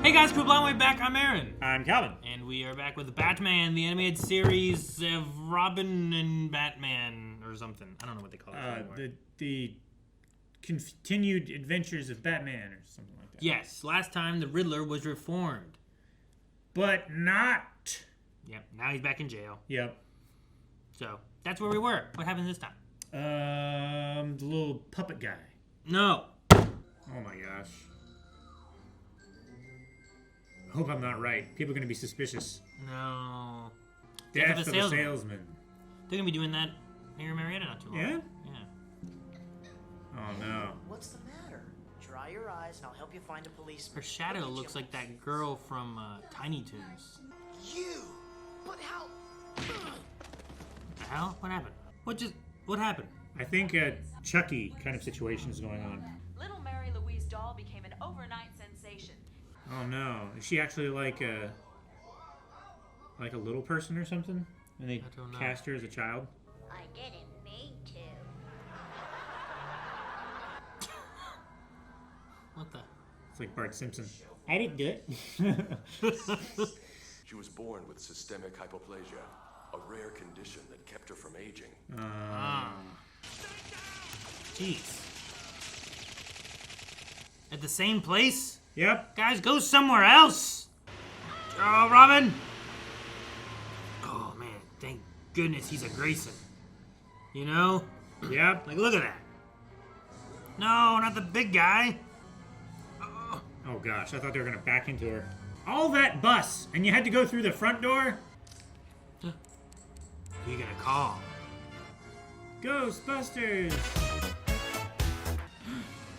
Hey guys, cool blind way back. I'm Aaron. I'm Calvin. And we are back with Batman, the animated series of Robin and Batman, or something. I don't know what they call it anymore. The continued adventures of Batman, or something like that. Yes, last time the Riddler was reformed. But not. Yep, now he's back in jail. Yep. So, that's where we were. What happened this time? The little puppet guy. No. Oh my gosh. I hope I'm not right. People are going to be suspicious. No. Death of a salesman. They're going to be doing that here in Marietta not too long. Yeah? Yeah. Oh no. What's the matter? Dry your eyes and I'll help you find a policeman. Her shadow looks like that girl from Tiny Toons. You! But how? The hell? What happened? What happened? I think a Chucky kind of situation is going on. Little Mary Louise doll became an overnight sensation. Oh no. Is she actually like a little person or something? And they don't know. cast her as a child? I didn't mean to. What the? It's like Bart Simpson. I didn't do it. She was born with systemic hypoplasia, a rare condition that kept her from aging. Jeez. At the same place? Yep. Guys, go somewhere else! Oh, Robin! Oh, man, thank goodness he's a Grayson. You know? Yep. Like, look at that. No, not the big guy. Oh gosh, I thought they were gonna back into her. All that bus, and you had to go through the front door? Who you gonna call? Ghostbusters!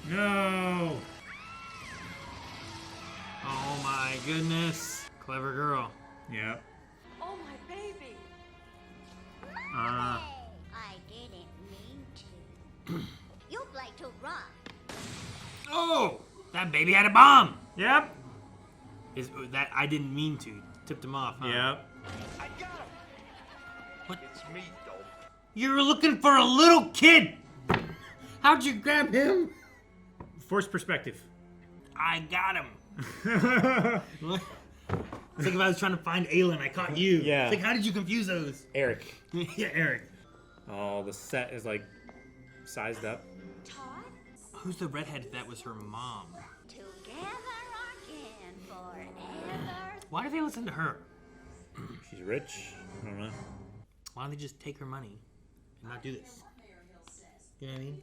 No! Oh my goodness. Clever girl. Yep. Oh, my baby! I didn't mean to. You'd like to run. Oh! That baby had a bomb! Yep. That I didn't mean to. Tipped him off, huh? Yep. I got him! What? It's me, dope. You were looking for a little kid! How'd you grab him? Forced perspective. I got him. What? It's like if I was trying to find Aylin, I caught you. Yeah. It's like, how did you confuse those? Eric. Yeah, Eric. Oh, the set is like sized up. Todd? Who's the redhead that was her mom? Together again forever. Why do they listen to her? She's rich. I don't know. Why don't they just take her money and not do this? You know what I mean?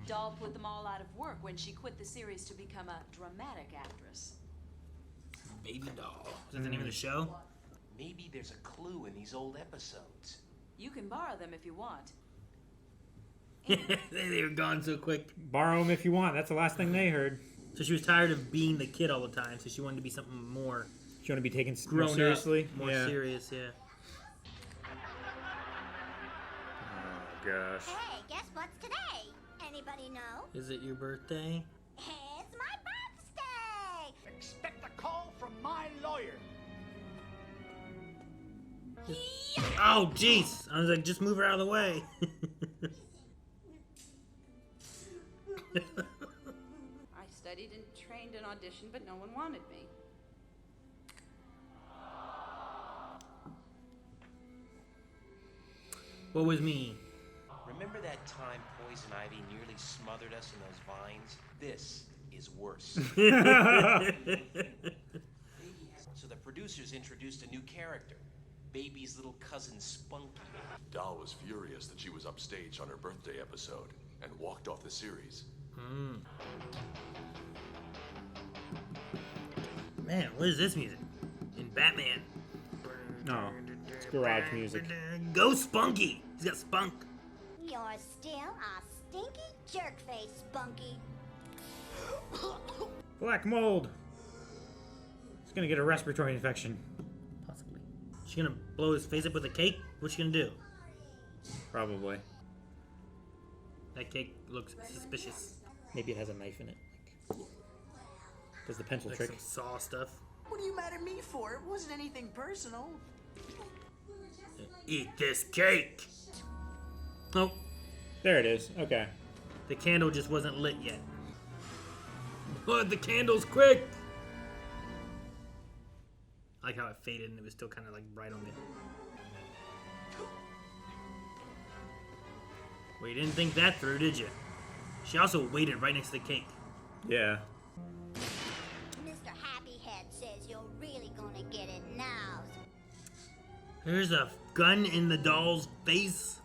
Doll put them all out of work when she quit the series to become a dramatic actress. Baby doll. Is that the name of the show? Maybe there's a clue in these old episodes. You can borrow them if you want. They were gone so quick. Borrow them if you want. That's the last thing they heard. So she was tired of being the kid all the time, so she wanted to be something more You want to be taken grown more seriously? up, more serious, yeah. Oh gosh. Hey, guess what's today? Anybody know? Is it your birthday? It's my birthday! Expect a call from my lawyer. Oh, jeez! I was like, just move her out of the way. I studied and trained and auditioned, but no one wanted me. What was me? Remember that time Poison Ivy nearly smothered us in those vines? This is worse. So the producers introduced a new character, Baby's little cousin Spunky. Doll was furious that she was upstage on her birthday episode and walked off the series. Man, what is this music? In Batman. No. It's garage music. Go Spunky! He's got spunk. You're still a stinky jerkface, Spunky. Black mold. He's gonna get a respiratory infection. Possibly. She gonna blow his face up with a cake? What's she gonna do? Probably. That cake looks suspicious. Maybe it has a knife in it. Does the pencil Like trick? some saw stuff. What are you mad at me for? It wasn't anything personal. Eat this cake! Oh, There it is. Okay. the candle just wasn't lit yet. But the candle's quick! like how it faded and it was still kind of like bright on me. Well, you didn't think that through, did you? She also waited right next to the cake. Yeah. Mr. Happyhead says you're really gonna get it now. There's a gun in the doll's face.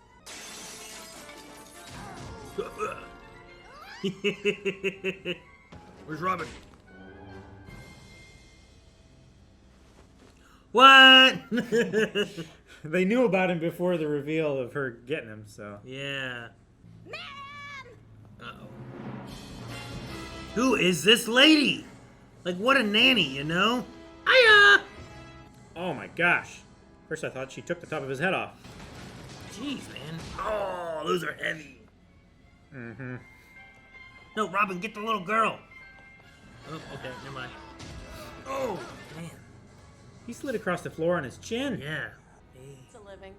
Where's Robin? What? They knew about him before the reveal of her getting him, so. Yeah. Madam! Uh-oh. Who is this lady? Like, what a nanny, you know? Hiya! Oh my gosh. First I thought she took the top of his head off. Jeez, man. Oh, those are heavy. Mm-hmm. No, Robin, get the little girl. Oh, okay, never mind. Oh, man. He slid across the floor on his chin. Yeah. It's a living.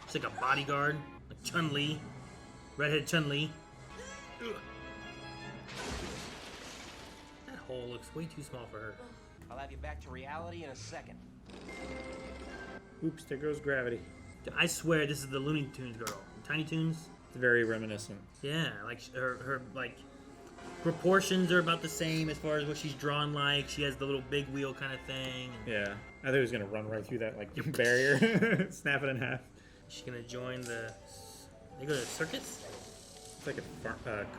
It's like a bodyguard, like Chun-Li. Redhead Chun-Li. Ugh. That hole looks way too small for her. I'll have you back to reality in a second. Oops, there goes gravity. I swear this is the Looney Tunes girl. Tiny Toons? It's very reminiscent. Yeah, like her like proportions are about the same as far as what she's drawn like. She has the little big wheel kind of thing. Yeah. I thought he was going to run right through that, like, barrier. Snap it in half. She's gonna join the... They go to the circus? It's like a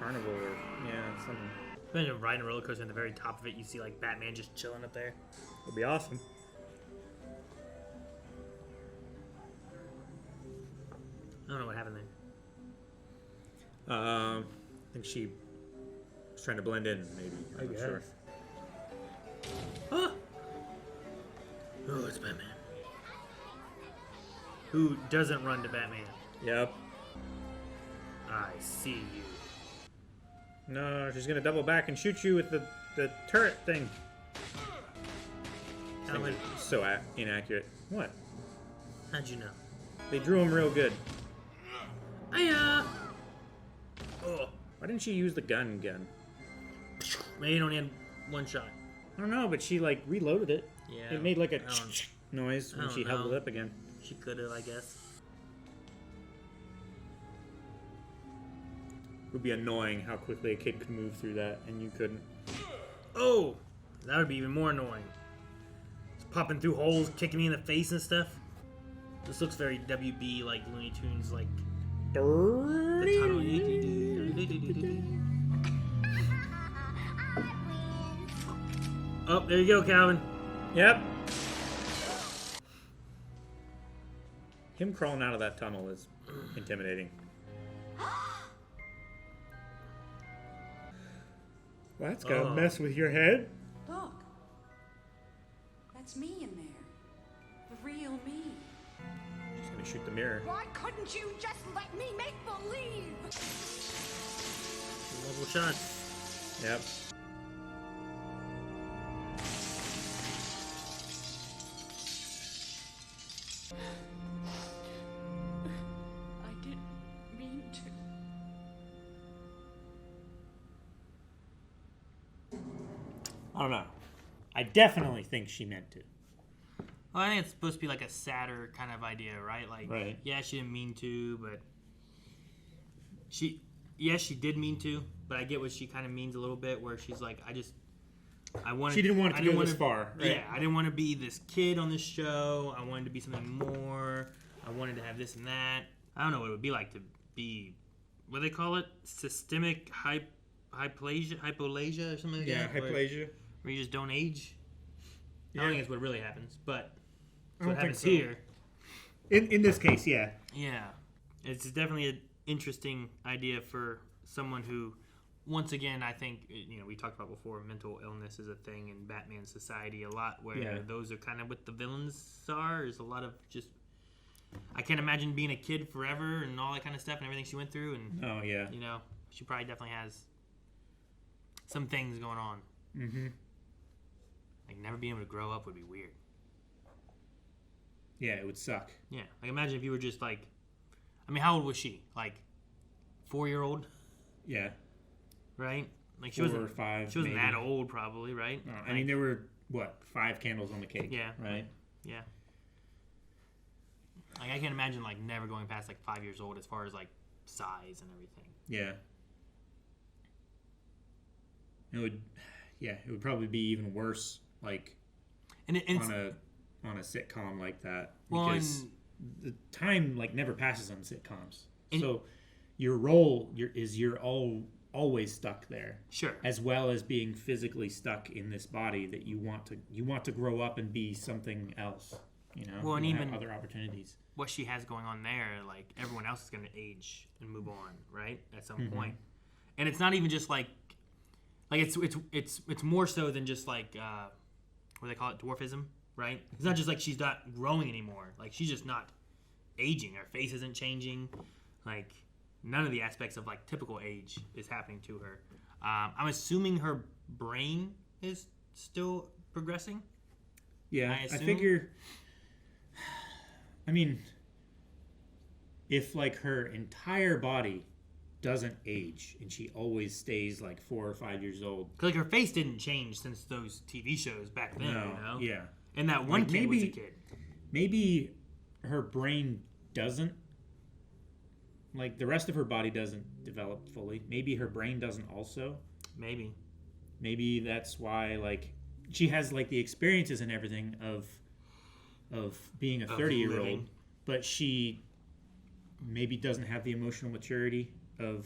carnival or, yeah, something. Imagine riding a roller coaster and at the very top of it you see like Batman just chilling up there. It'd be awesome. I don't know what happened there. I think she was trying to blend in, maybe. I'm not sure. Huh? Oh, it's Batman. Who doesn't run to Batman? Yep. I see you. No, she's gonna double back and shoot you with the turret thing. So inaccurate. What? How'd you know? They drew him real good. Hiya! Oh, Why didn't she use the gun? maybe it only had one shot. I don't know, but she like reloaded it. Yeah. It made like a I don't- noise I when don't she held know. it up again. She could have, I guess. It would be annoying how quickly a kid could move through that, and you couldn't. Oh! That would be even more annoying. It's popping through holes, kicking me in the face and stuff. This looks very WB, like Looney Tunes, like... The tunnel. Oh, there you go, Calvin. Yep. Him crawling out of that tunnel is intimidating. Well, that's gonna mess with your head. Look. That's me in there. The real me. She's gonna shoot the mirror. Why couldn't you just let me make believe? Multiple shots. Yep. I didn't mean to. I don't know. I definitely think she meant to. Well, I think it's supposed to be like a sadder kind of idea, right? Like, Right. yeah, she didn't mean to, but she did mean to, but I get what she kind of means a little bit, where she's like, I wanted. She didn't want it to go this far, right? Yeah, I didn't want to be this kid on this show. I wanted to be something more. I wanted to have this and that. I don't know what it would be like to be, what do they call it? Systemic hypolasia or something like Yeah, that? hypalasia. Where you just don't age. I don't think that's what really happens, but I what don't think happens so. here. In this case, yeah. Yeah, it's definitely an interesting idea for someone who, once again, I think, you know, we talked about before, mental illness is a thing in Batman society a lot, where those are kind of what the villains are. There's a lot of just, I can't imagine being a kid forever and all that kind of stuff and everything she went through, and Oh, yeah. you know, she probably definitely has some things going on. Mm-hmm. Like, never being able to grow up would be weird. Yeah, it would suck. Yeah, like imagine if you were just like, I mean, how old was she? Like, 4-year-old, Yeah. right? Like she 4 wasn't or 5. She wasn't maybe. that old, probably, right? I mean, there were what, 5 candles on the cake. Yeah. Right? Yeah. Like, I can't imagine, like, never going past, like, 5 years old as far as, like, size and everything. Yeah. It would probably be even worse, like, And on a sitcom like that. Well, Because the time, like, never passes on sitcoms. So your role you're always stuck there. Sure. As well as being physically stuck in this body that you want to grow up and be something else. You know, well, and you even have other opportunities. What she has going on there, like everyone else is going to age and move on, right? At some point, and it's not even just like it's more so than just like what do they call it, dwarfism, right? It's not just like she's not growing anymore. Like she's just not aging. Her face isn't changing. Like none of the aspects of like typical age is happening to her. I'm assuming her brain is still progressing. Yeah, I figure. I mean, if like her entire body doesn't age and she always stays like 4 or 5 years old, like her face didn't change since those TV shows back then. No, you know? yeah, and that one like kid was a kid. Maybe her brain doesn't, like the rest of her body doesn't develop fully. Maybe her brain doesn't also. Maybe that's why like she has like the experiences and everything of being a 30-year-old, but she maybe doesn't have the emotional maturity of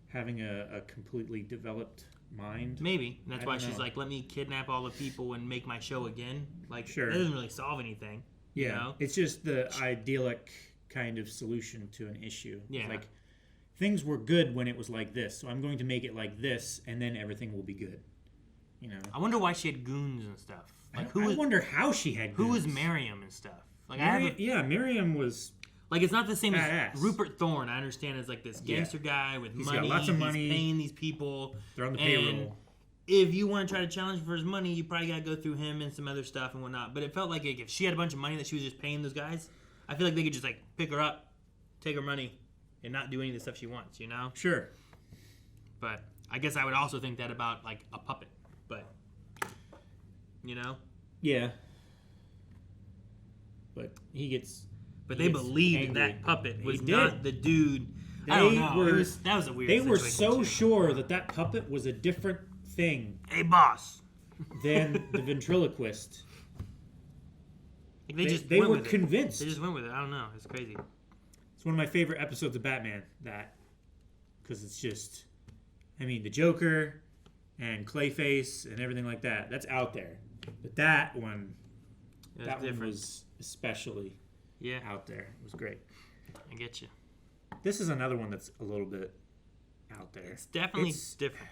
having a completely developed mind. Maybe. And that's why she's know. like, let me kidnap all the people and make my show again. Like, Sure. That doesn't really solve anything. Yeah. You know? It's just the idyllic kind of solution to an issue. Yeah. It's like, things were good when it was like this, so I'm going to make it like this, and then everything will be good. You know? I wonder why she had goons and stuff. Like, I wonder how she had Who goons. was Miriam and stuff? Like, Miriam was... Like, it's not the same badass. as Rupert Thorne. I understand as like this gangster guy with He's money. got lots of money. He's paying these people. They're on the and payroll. If you want to try to challenge him for his money, you probably got to go through him and some other stuff and whatnot. But it felt like if she had a bunch of money that she was just paying those guys, I feel like they could just like pick her up, take her money, and not do any of the stuff she wants, you know? Sure. But I guess I would also think that about like a puppet. But, you know? Yeah. But he gets... But they believed angry. that puppet was They not did. the dude. I don't know. That was a weird They situation were so too. sure that puppet was a different thing Hey, boss. than the ventriloquist. Like, They went were with it. convinced. They just went with it. I don't know. It's crazy. It's one of my favorite episodes of Batman, because it's just, I mean, the Joker and Clayface and everything like that, that's out there. But that one was especially out there. It was great. I get you. This is another one that's a little bit out there. It's definitely different.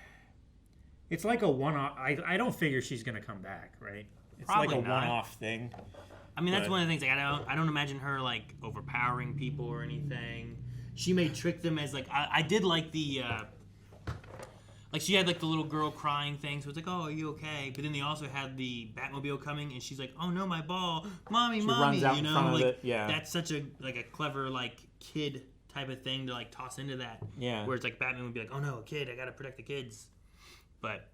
It's like a one-off. I don't figure she's going to come back, right? It's Probably like a not. one-off thing. I mean, that's one of the things. Like, I don't imagine her like overpowering people or anything. She may trick them as like I did like the like she had like the little girl crying thing. So it's like, oh, are you okay? But then they also had the Batmobile coming, and she's like, oh no, my ball, mommy, runs out you know, in front of like it. Yeah. That's such a clever like kid type of thing to like toss into that. Yeah. Where it's like Batman would be like, oh no, a kid, I gotta protect the kids. But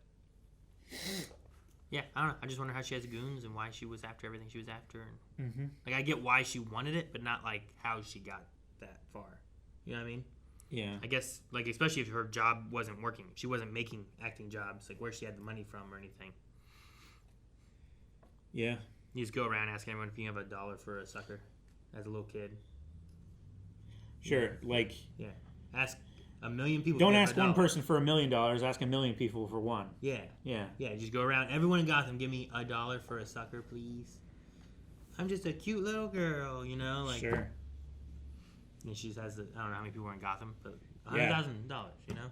yeah, I don't know. I just wonder how she has goons and why she was after everything she was after. And like, I get why she wanted it, but not like how she got that far. You know what I mean? Yeah. I guess like especially if her job wasn't working, she wasn't making acting jobs, like where she had the money from or anything. Yeah. You just go around asking everyone if you have $1 for a sucker as a little kid. Sure. Like, Yeah. Ask a million people. don't if they have ask one $1. person for $1 million. Ask 1 million people for one. Yeah. Yeah. Yeah, just go around. Everyone in Gotham, give me $1 for a sucker, please. I'm just a cute little girl, you know? Like, Sure. And she just has the, I don't know how many people are in Gotham, but Yeah. $100,000, you know?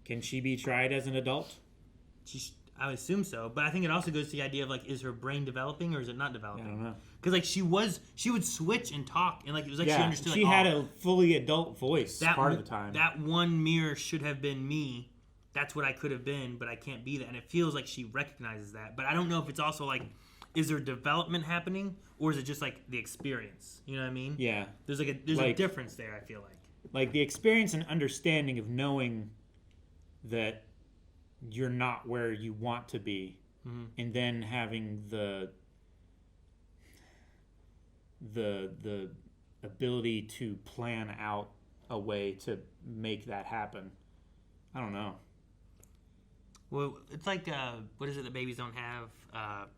Can she be tried as an adult? I would assume so, but I think it also goes to the idea of like, is her brain developing or is it not developing? I don't know. Because like she would switch and talk, and like it was like she Yeah, understood. she like, had a fully adult voice part of the time. That one mirror should have been me. That's what I could have been, but I can't be that. And it feels like she recognizes that. But I don't know if it's also like, is there development happening or is it just like the experience? You know what I mean? Yeah. There's a difference there. I feel like. Like the experience and understanding of knowing that you're not where you want to be and then having the ability to plan out a way to make that happen. I don't know. Well, it's like, what is it that babies don't have?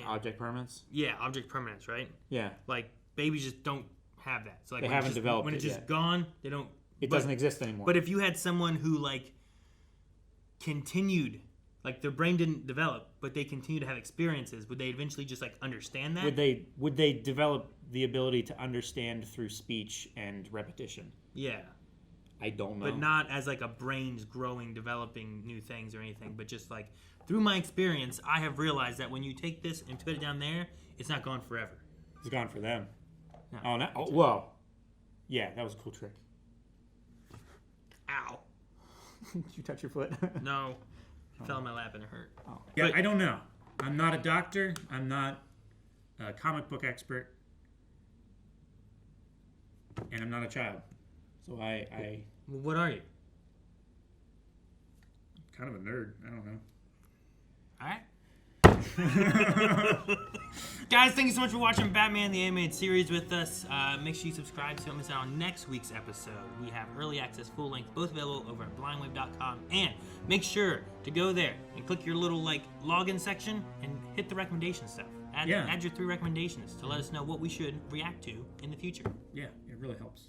Object permanence? Yeah, object permanence, right? Yeah. Like, babies just don't have that. So like they haven't developed when it it's just yet. gone, they don't... It doesn't exist anymore. But if you had someone who, like, continued... Like, their brain didn't develop, but they continue to have experiences, would they eventually just, like, understand that? Would they develop the ability to understand through speech and repetition? Yeah. I don't know. But not as, like, a brain's growing, developing new things or anything, but just, like, through my experience, I have realized that when you take this and put it down there, it's not gone forever. It's gone for them. No. Oh, no. Oh, well. Yeah, that was a cool trick. Ow. Did you touch your foot? No. It fell in my lap and it hurt. Oh. Yeah, I don't know. I'm not a doctor. I'm not a comic book expert. And I'm not a child. So I Well, what are you? kind of a nerd. I don't know. All right. Guys, thank you so much for watching Batman the Animated Series with us. Make sure you subscribe so you don't miss out on next week's episode. We have early access, full length, both available over at blindwave.com. And make sure to go there and click your little login section and hit the recommendation stuff. Add your 3 recommendations to let us know what we should react to in the future. Yeah, it really helps.